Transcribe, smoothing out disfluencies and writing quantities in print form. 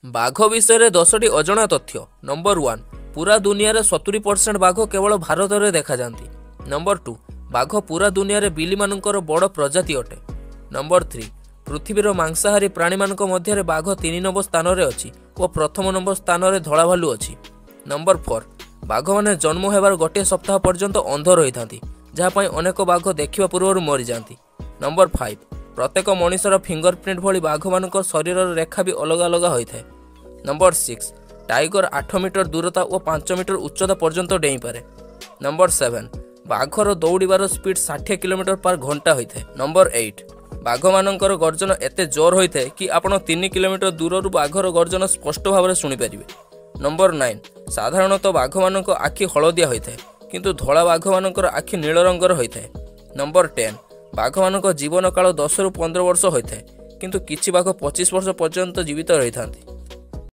बाघ विषय 10टी अजଣା तथ्य। नंबर 1, पूरा दुनिया रे 70% बाघ केवल भारत में देखा जाती। नंबर 2, बाघ पूरा दुनिया रे बिली मानकर बड़ प्रजाति अटे। नंबर 3, पृथ्वीर मांसाहारी प्राणी मानक मध्य बाघ 3 नंबर स्थान में अच्छी और प्रथम नंबर स्थान में धला भालू अच्छी। नंबर 4, बाघ मैंने जन्म होबार गोटे सप्ताह पर्यंत अंध रही था, जहाँपाई अनेक बाघ देखा पूर्व मरी जाती। नंबर 5, प्रत्येक मनुष्यर फिंगरप्रिंट भली बाघ मान शरीर रेखा भी अलग अलग होता है। नंबर 6, टाइगर 8 मीटर दूरता और 5 मीटर उच्चता पर्यंत डेई पारे। नंबर 7, बाघर दौड़ार स्पीड 60 किलोमीटर पर घंटा होता है। नंबर 8, बाघ मानकर गर्जन एते जोर होता है कि आपण 3 किलोमीटर दूर बाघर गर्जन स्पष्ट भाव में शुणिपारे। नंबर 9, साधारणतः बाघ मान आखि हलदिया होता है किंतु धला बाघ मानकर आखि नील रंगर होता है। नंबर 10, बाघ मान जीवन काल 10 ରୁ 15 वर्ष होता है किंतु किछि बाघ 25 वर्ष पर्यंत जीवित रही था।